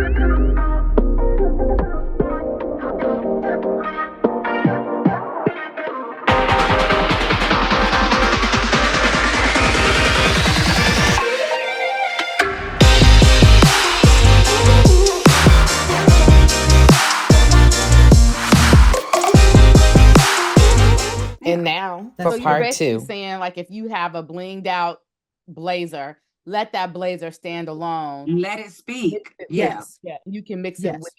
And now for So part you're basically two. saying, like, if you have a blinged out blazer, let that blazer stand alone. Let it speak. Yeah. Yeah. You can mix it with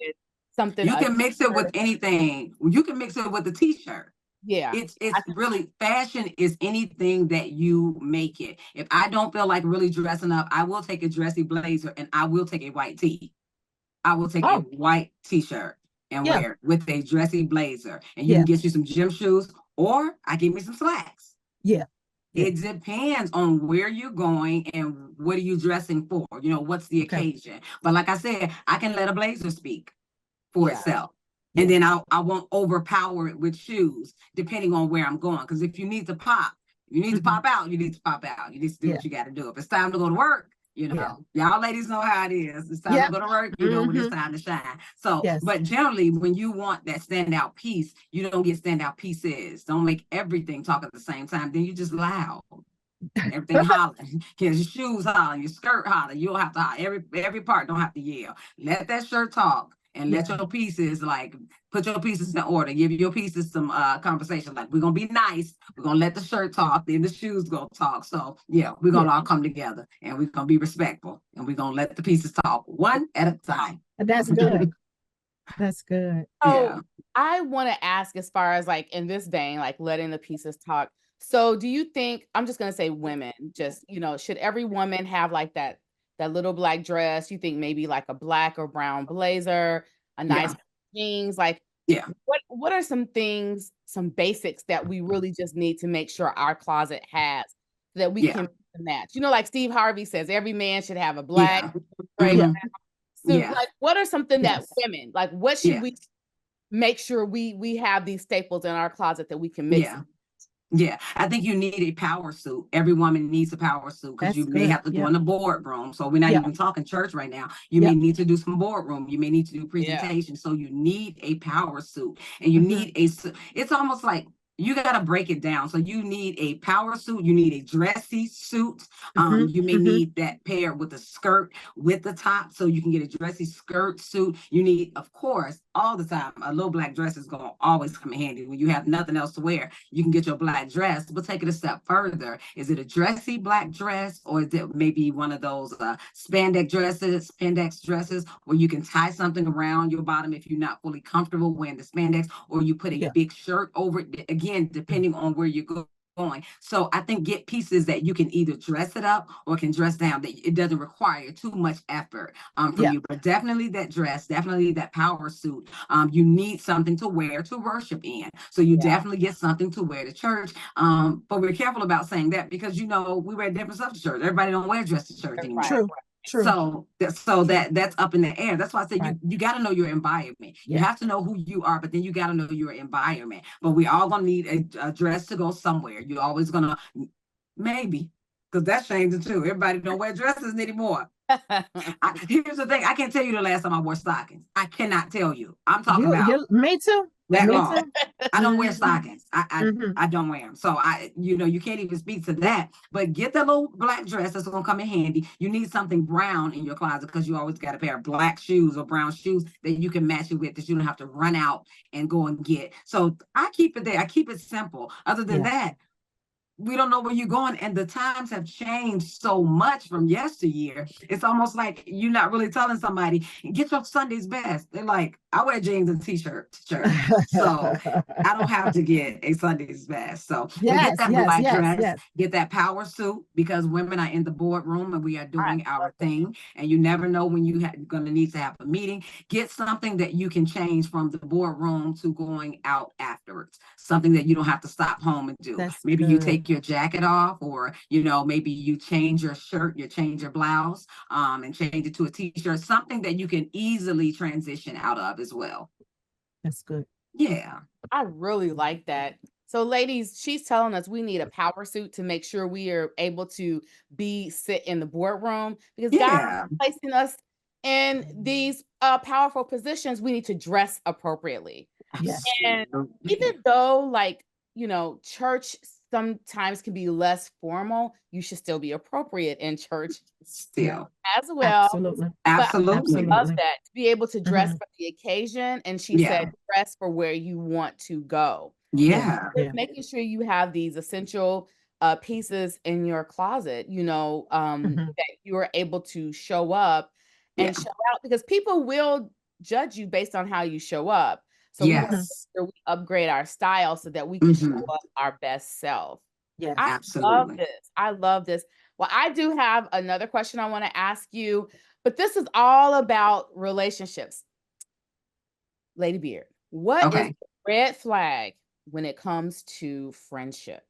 something. You can mix it with anything. You can mix it with a t-shirt. Yeah. It's really, fashion is anything that you make it. If I don't feel like really dressing up, I will take a dressy blazer and I will take a white tee. I will take a white t-shirt and wear it with a dressy blazer. And you can get you some gym shoes, or I give me some slacks. Yeah. It depends on where you're going and what are you dressing for. You know, what's the occasion. But like I said, I can let a blazer speak for itself. And then I won't overpower it with shoes, depending on where I'm going. Because if you need to pop, you need to pop out, you need to pop out. You need to do what you got to do. If it's time to go to work, you know, y'all ladies know how it is. It's time to go to work, you know, when it's time to shine. So, but generally, when you want that standout piece, you don't get standout pieces. Don't make everything talk at the same time. Then you just loud. Everything hollering. Your shoes hollering, your skirt hollering. You don't have to holler. Every part don't have to yell. Let that shirt talk. And let your pieces, like, put your pieces in order. Give your pieces some conversation. Like, we're going to be nice. We're going to let the shirt talk. Then the shoes going to talk. So, yeah, we're going to all come together. And we're going to be respectful. And we're going to let the pieces talk one at a time. That's good. That's good. So I want to ask, as far as, like, in this vein, like, letting the pieces talk. So do you think, I'm just going to say women, just, you know, should every woman have, like, that little black dress? You think maybe like a black or brown blazer, a nice jeans, like, what are some things, some basics that we really just need to make sure our closet has, that we can match? You know, like Steve Harvey says, every man should have a black suit. Like, what are something that women, like, what should we make sure we have these staples in our closet that we can mix? Yeah, I think you need a power suit. Every woman needs a power suit, because you may have to go in the boardroom. So we're not even talking church right now. You may need to do some boardroom. You may need to do presentation. So you need a power suit, and you need it's almost like you got to break it down. So you need a power suit. You need a dressy suit. You may need that paired with a skirt with the top, so you can get a dressy skirt suit. You need, of course, all the time, a little black dress is going to always come in handy. When you have nothing else to wear, you can get your black dress. But take it a step further. Is it a dressy black dress, or is it maybe one of those spandex dresses where you can tie something around your bottom if you're not fully comfortable wearing the spandex, or you put a big shirt over it, again, depending on where you go. So I think get pieces that you can either dress it up or can dress down, that it doesn't require too much effort from you. But definitely that dress, definitely that power suit. You need something to wear to worship in. So you definitely get something to wear to church. But we're careful about saying that, because, you know, we wear different stuff to church. Everybody don't wear dress to church anymore. True. So that's up in the air. That's why I say you got to know your environment. You have to know who you are, but then you got to know your environment. But we all gonna need a dress to go somewhere. You're always gonna, maybe, because that's changing too. Everybody don't wear dresses anymore. Here's the thing: I can't tell you the last time I wore stockings. I cannot tell you. I'm talking about me too. That long. I don't wear stockings. I don't wear them. So you can't even speak to that. But get that little black dress that's gonna come in handy. You need something brown in your closet, because you always got a pair of black shoes or brown shoes that you can match it with, that you don't have to run out and go and get. So I keep it there. I keep it simple. Other than that, we don't know where you're going, and the times have changed so much from yesteryear. It's almost like you're not really telling somebody, get your Sunday's best. They're like, I wear jeans and t-shirt to church, so I don't have to get a Sunday's best. So get that black dress, get that power suit, because women are in the boardroom and we are doing our thing, and you never know when you're going to need to have a meeting. Get something that you can change from the boardroom to going out afterwards, something that you don't have to stop home and do. Maybe you take your jacket off, or maybe you change your shirt, you change your blouse, and change it to a t-shirt, something that you can easily transition out of as well. That's good. Yeah, I really like that. So ladies, she's telling us we need a power suit to make sure we are able to sit in the boardroom, because God is placing us in these powerful positions, we need to dress appropriately. Yes. And even though, like, you know, church sometimes can be less formal, you should still be appropriate in church Still. as well. Absolutely. But Absolutely. I love that, to be able to dress for the occasion. And she Yeah. said, dress for where you want to go. Yeah. Just making sure you have these essential pieces in your closet, you know, that you are able to show up and show out, because people will judge you based on how you show up. So we want to make sure we upgrade our style so that we can show up our best self. Yes. I love Absolutely. this. I love this. Well, I do have another question I want to ask you, but this is all about relationships. Lady Beard, what is Okay. the red flag when it comes to friendship?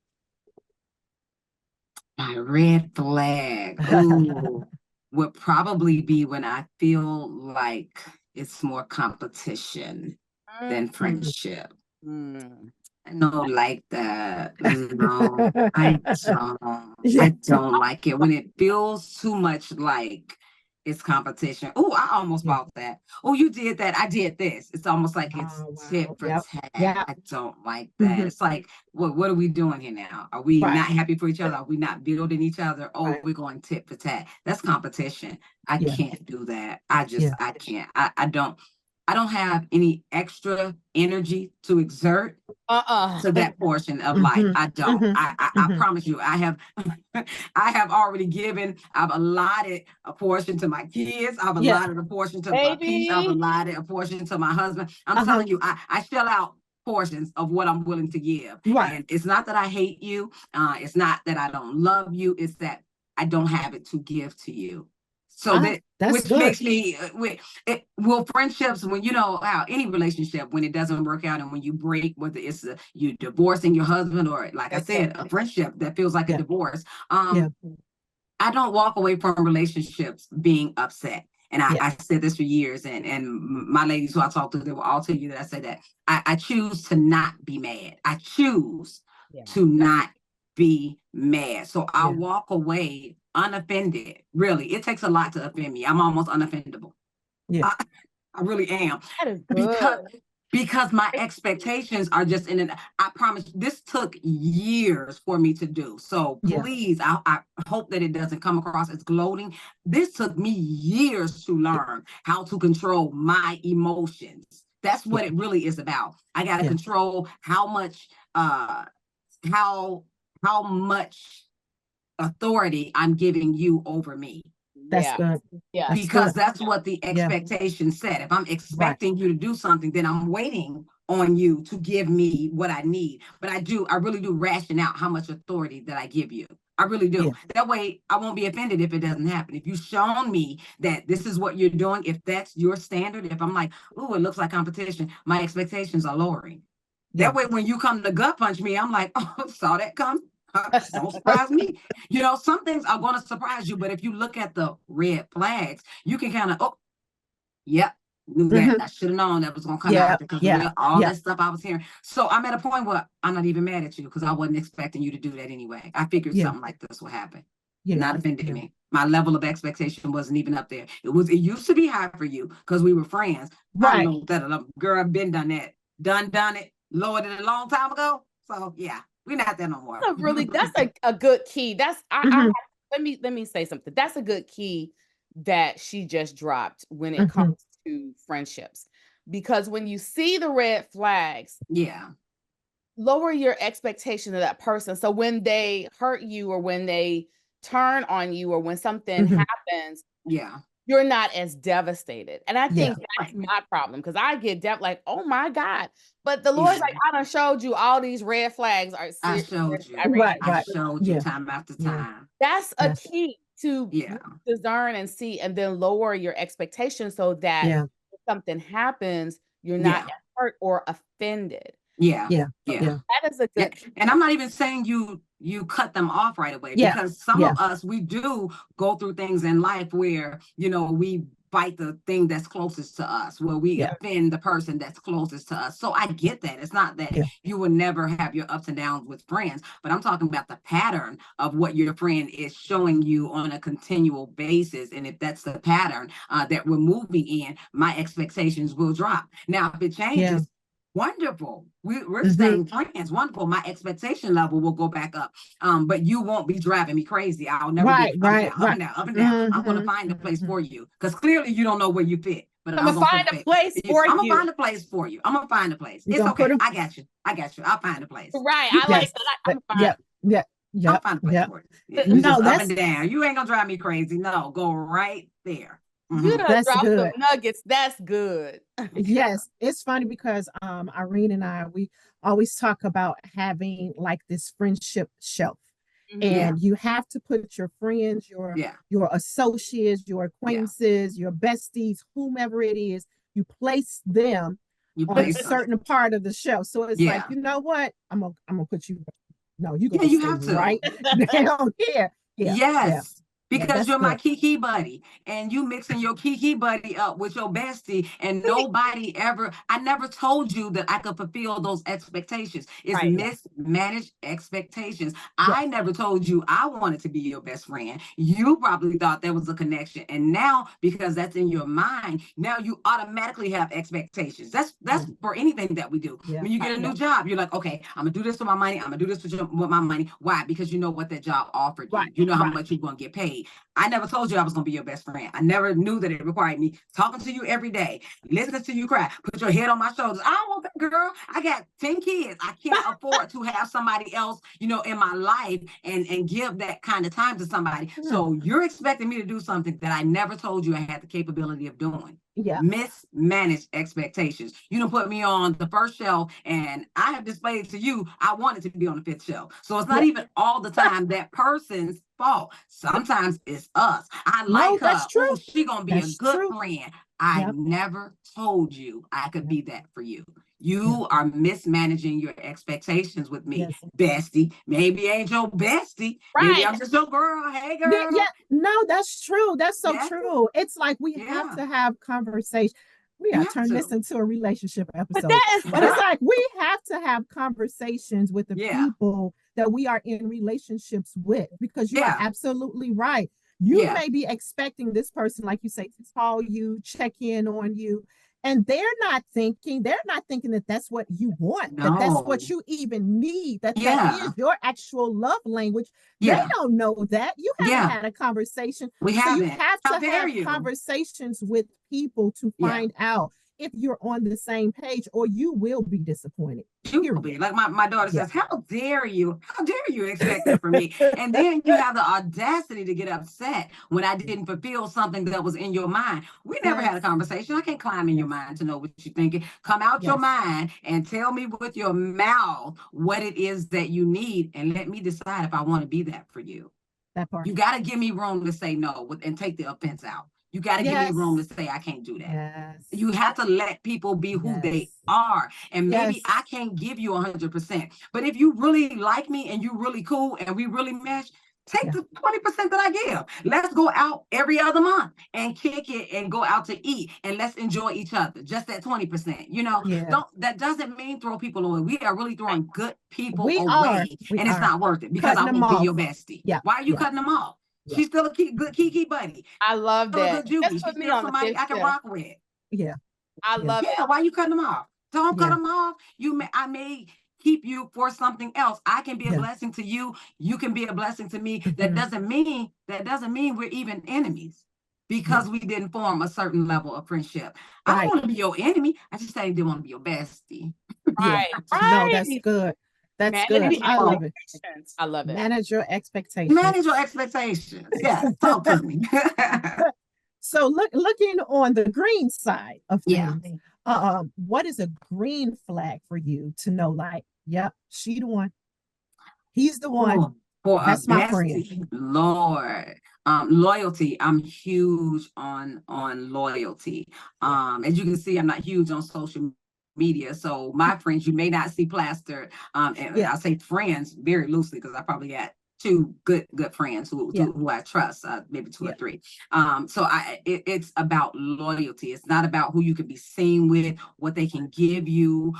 My red flag, ooh, would probably be when I feel like it's more competition than friendship. Mm. I don't like that. No, I don't. I don't like it when it feels too much like it's competition. Oh, I almost bought that. Oh, you did that. I did this. It's almost like it's tit for tat. I don't like that. It's like, what are we doing here now? Are we not happy for each other? Are we not building each other? Oh, we're going tit for tat. That's competition. I can't do that. I can't. I don't have any extra energy to exert to that portion of life. I don't. I promise you, I have I have already given, I've allotted a portion to my kids, I've allotted a portion to my piece, I've allotted a portion to my husband. I'm telling you, I shell out portions of what I'm willing to give. And it's not that I hate you, it's not that I don't love you, it's that I don't have it to give to you. So which makes me well, friendships, when you know how any relationship, when it doesn't work out and when you break, whether it's you divorcing your husband or, like I said, a friendship that feels like a divorce, I don't walk away from relationships being upset. And I said this for years, and my ladies who I talk to, they will all tell you that I say that I choose to not be mad. I choose to not be mad. So I walk away unoffended. Really, it takes a lot to offend me. I'm almost unoffendable. I really am. That is good. Because my expectations are just in an, I promise this took years for me to do. So please, I hope that it doesn't come across as gloating. This took me years to learn how to control my emotions. That's what it really is about. I got to control how much authority I'm giving you over me. That's good. Yeah. Because that's what the expectation said. If I'm expecting you to do something, then I'm waiting on you to give me what I need. But I really do ration out how much authority that I give you. I really do. That way I won't be offended if it doesn't happen. If you've shown me that this is what you're doing, if that's your standard, if I'm like, oh, it looks like competition, my expectations are lowering. That way, when you come to gut punch me, I'm like, oh, saw that come. Don't surprise me. You know, some things are going to surprise you, but if you look at the red flags, you can kind of, knew that. I should have known that was going to come out because of all that stuff I was hearing. So I'm at a point where I'm not even mad at you because I wasn't expecting you to do that anyway. I figured something like this would happen. Not offended me. My level of expectation wasn't even up there. It used to be high for you because we were friends. I know that a girl been done that, done it, lowered it a long time ago. So yeah. We're not there no more. That's a good key. That's let me say something. That's a good key that she just dropped when it comes to friendships. Because when you see the red flags, lower your expectation of that person. So when they hurt you or when they turn on you or when something happens, you're not as devastated. And I think that's my problem, because I get like, oh my God. But the Lord's like, I done showed you all these red flags. I showed you. I showed you time after time. That's a key to discern and see, and then lower your expectations so that if something happens, you're not hurt or offended. Yeah. Yeah. Yeah. Yeah. That is a good. And I'm not even saying you cut them off right away, because some of us, we do go through things in life where, we bite the thing that's closest to us, where we offend the person that's closest to us. So I get that. It's not that you will never have your ups and downs with friends, but I'm talking about the pattern of what your friend is showing you on a continual basis. And if that's the pattern that we're moving in, my expectations will drop. Now, if it changes, wonderful. We're staying friends. Wonderful. My expectation level will go back up. But you won't be driving me crazy. I'll never be up and down, up and down. I'm going to find a place for you, because clearly you don't know where you fit. But I'm gonna find a place for you. I'm gonna find a place for you. I'm gonna find a place. It's okay. I got you. I'll find a place. Right. I like that. I'll find a place for you. No, that's up and down. You ain't gonna drive me crazy. No, go right there. You done dropped some nuggets. That's good. Yes, it's funny because Irene and I, we always talk about having like this friendship shelf. And you have to put your friends, your associates, your acquaintances, your besties, whomever it is, you place them on a certain part of the shelf. So it's like, you know what? I'm gonna put you. No, you gonna have to right down here. Yes. Because you're my kiki buddy, and you mixing your kiki buddy up with your bestie, and nobody ever, I never told you that I could fulfill those expectations. It's mismanaged expectations. I never told you I wanted to be your best friend. You probably thought there was a connection. And now, because that's in your mind, now you automatically have expectations. That's for anything that we do. When you get a new job, you're like, okay, I'm gonna do this for my money. I'm gonna do this with my money. Why? Because you know what that job offered you. You know how much you're gonna get paid. I never told you I was going to be your best friend. I never knew that it required me talking to you every day, listening to you cry, put your head on my shoulders. I don't want that, girl. I got 10 kids. I can't afford to have somebody else, in my life and give that kind of time to somebody. So you're expecting me to do something that I never told you I had the capability of doing. Mismanaged expectations. You don't put me on the first shelf, and I have displayed to you I wanted to be on the fifth shelf. So it's not even all the time that person's fault. Sometimes it's us. I like her. Oh, she gonna be a good friend. I never told you I could be that for you. You are mismanaging your expectations with me, bestie. Maybe ain't your bestie. Maybe I'm just your girl. Hey, girl. No, that's true. That's so true. It's like we have to have conversation. We gotta turn this into a relationship episode. But it's like we have to have conversations with the people that we are in relationships with, because you are absolutely right. You may be expecting this person, like you say, to call you, check in on you, and they're not thinking that that's what you want, that that's what you even need, that is your actual love language. They don't know that. You haven't had a conversation. We haven't. You have to have conversations with people to find out if you're on the same page, or you will be disappointed. You will be. Like my daughter says, how dare you expect that from me? And then you have the audacity to get upset when I didn't fulfill something that was in your mind. We never had a conversation. I can't climb in your mind to know what you're thinking. Come out your mind and tell me with your mouth what it is that you need, and let me decide if I want to be that for you. That part. You got to give me room to say no and take the offense out. You got to give me room to say I can't do that. You have to let people be who they are. And maybe I can't give you 100%. But if you really like me and you really cool and we really mesh, take the 20% that I give. Let's go out every other month and kick it and go out to eat, and let's enjoy each other. Just that 20%. That doesn't mean throw people away. We are really throwing good people away. It's not worth it, because I won't be your bestie. Why are you cutting them off? She's still a good kiki buddy. I love that. She's still somebody I can rock with. I love it. Why you cutting them off? Don't cut them off. I may keep you for something else. I can be a blessing to you. You can be a blessing to me. That doesn't mean we're even enemies, because we didn't form a certain level of friendship. I don't want to be your enemy. I just didn't want to be your bestie. Right. No, that's good. That's good. I love it. I love it. Manage your expectations. Manage your expectations. Yeah, talk to me. So looking on the green side of things, what is a green flag for you to know, like, she the one. He's the one. That's my friend. Lord. Loyalty. I'm huge on loyalty. As you can see, I'm not huge on social media. So my friends, you may not see plastered. And I say friends very loosely because I probably got two good friends who I trust, maybe two or three. So it's about loyalty. It's not about who you can be seen with, what they can give you,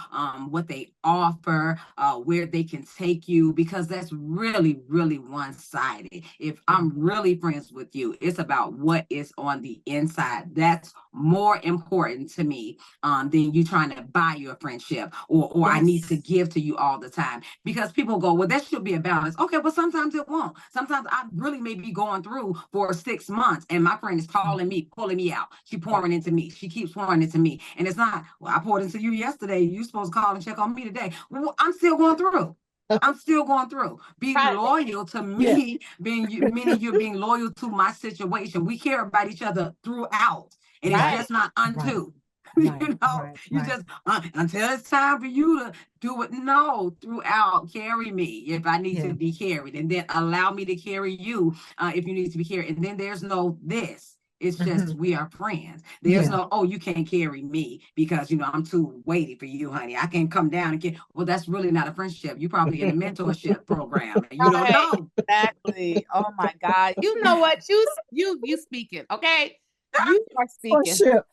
what they offer, where they can take you, because that's really, really one-sided. If I'm really friends with you, it's about what is on the inside. That's more important to me than you trying to buy your friendship or I need to give to you all the time. Because people go, well, that should be a balance. Okay, but sometimes it won't. Sometimes I really may be going through for 6 months and my friend is calling me, pulling me out. She pouring into me. She keeps pouring into me. And it's not, well, I poured into you yesterday. You're supposed to call and check on me today. Well, I'm still going through. I'm still going through. Be loyal to me, meaning you're being loyal to my situation. We care about each other throughout. And it's just not unto. You just until it's time for you to do it. No, throughout, carry me if I need to be carried, and then allow me to carry you if you need to be carried. And then there's no this. It's just we are friends. There's no, oh, you can't carry me because I'm too weighty for you, honey. I can't come down and get. Well, that's really not a friendship. You're probably in a mentorship program. And you don't know. Exactly. Oh my God. You know what? You speaking, okay? You are speaking. Sure.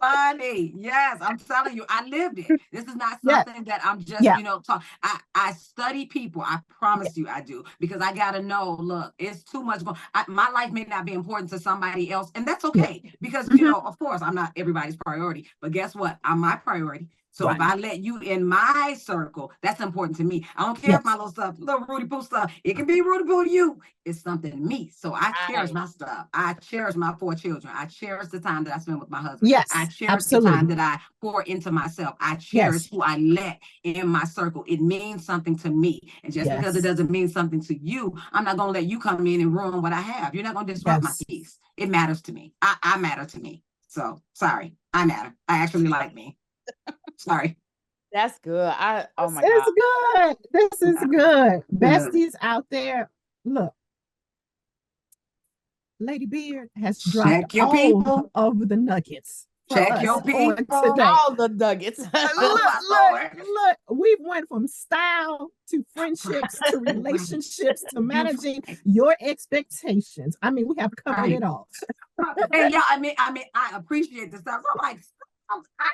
Funny. Yes, I'm telling you, I lived it. This is not something that I'm just, talk. I study people. I promise you I do, because I got to know, look, it's too much going. My life may not be important to somebody else, and that's okay, because, of course, I'm not everybody's priority, but guess what? I'm my priority. So if I let you in my circle, that's important to me. I don't care if my little stuff, little Rudy Poo stuff, it can be Rudy Poo to you. It's something to me. So I cherish my stuff. I cherish my 4 children. I cherish the time that I spend with my husband. Yes, I cherish the time that I pour into myself. I cherish who I let in my circle. It means something to me. And just because it doesn't mean something to you, I'm not going to let you come in and ruin what I have. You're not going to disrupt my peace. It matters to me. I matter to me. So sorry, I matter. I actually like me. Sorry. That's good. Oh my God. This is good. Besties out there, look. Lady Beard has dropped all over the nuggets. Check your people. Today. All the nuggets. look, we went from style to friendships to relationships to managing your expectations. I mean, we have covered it all. And I mean, I appreciate the stuff. I'm like, I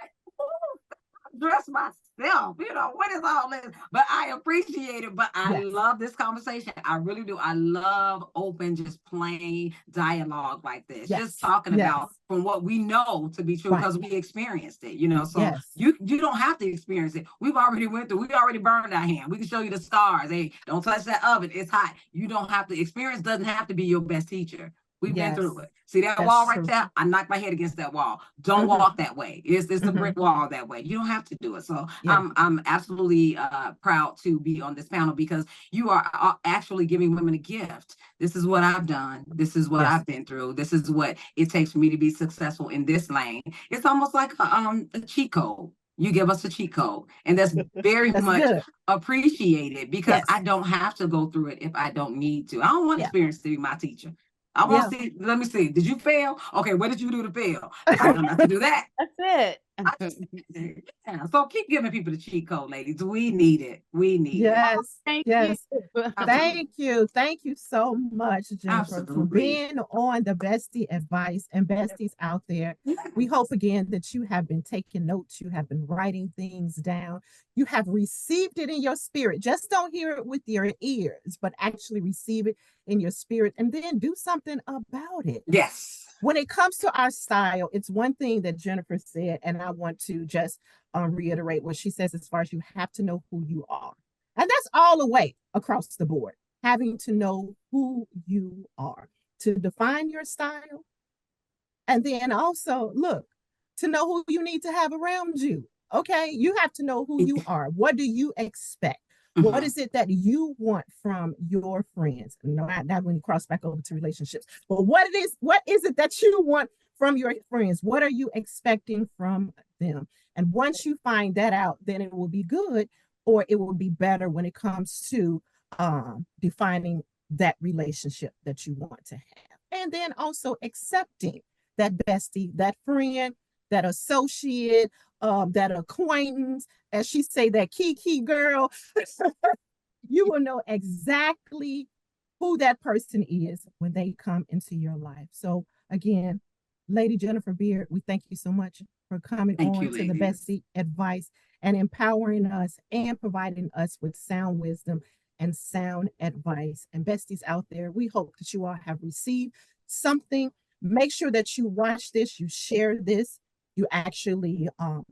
dress myself, what is all this? But I appreciate it. But I love this conversation. I really do. I love open, just plain dialogue like this. Just talking about from what we know to be true, because we experienced it, so you don't have to experience it. We've already went through, we already burned our hand. We can show you the scars. Hey, don't touch that oven, it's hot. You don't have to, experience doesn't have to be your best teacher. We've been through it. See that wall right there? I knocked my head against that wall. Don't walk that way. It's a brick wall that way. You don't have to do it. So I'm absolutely proud to be on this panel, because you are actually giving women a gift. This is what I've done. This is what I've been through. This is what it takes for me to be successful in this lane. It's almost like a cheat code. You give us a cheat code, and that's very much appreciated, because I don't have to go through it if I don't need to. I don't want experience to be my teacher. I want to see, let me see. Did you fail? Okay, what did you do to fail? I don't have to do that. That's it. So keep giving people the cheat code, ladies. We need it. We need it. Thank you. Thank you. Thank you so much, Jennifer, for being on the Bestie Advice. And besties out there, we hope again that you have been taking notes. You have been writing things down. You have received it in your spirit. Just don't hear it with your ears, but actually receive it in your spirit, and then do something about it. Yes. When it comes to our style, it's one thing that Jennifer said, and I want to just reiterate what she says, as far as you have to know who you are. And that's all the way across the board, having to know who you are, to define your style. And then also, look, to know who you need to have around you. Okay, you have to know who you are. What do you expect? What is it that you want from your friends? Not when you cross back over to relationships, but what is it that you want from your friends? What are you expecting from them? And once you find that out, then it will be good, or it will be better when it comes to defining that relationship that you want to have. And then also accepting that bestie, that friend, that associate, that acquaintance, as she say, that Kiki girl. You will know exactly who that person is when they come into your life. So again, Lady Jennifer Beard, we thank you so much for coming on to the Bestie Advice and empowering us and providing us with sound wisdom and sound advice. And besties out there, we hope that you all have received something. Make sure that you watch this, you share this, you actually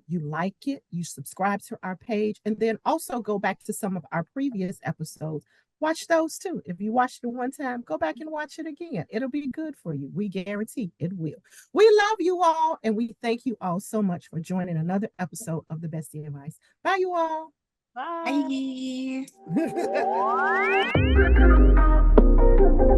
you like it, you subscribe to our page, and then also go back to some of our previous episodes. Watch those too. If you watched it one time, go back and watch it again. It'll be good for you. We guarantee it will. We love you all, and we thank you all so much for joining another episode of the Bestie Advice. Bye, you all. Bye. Bye.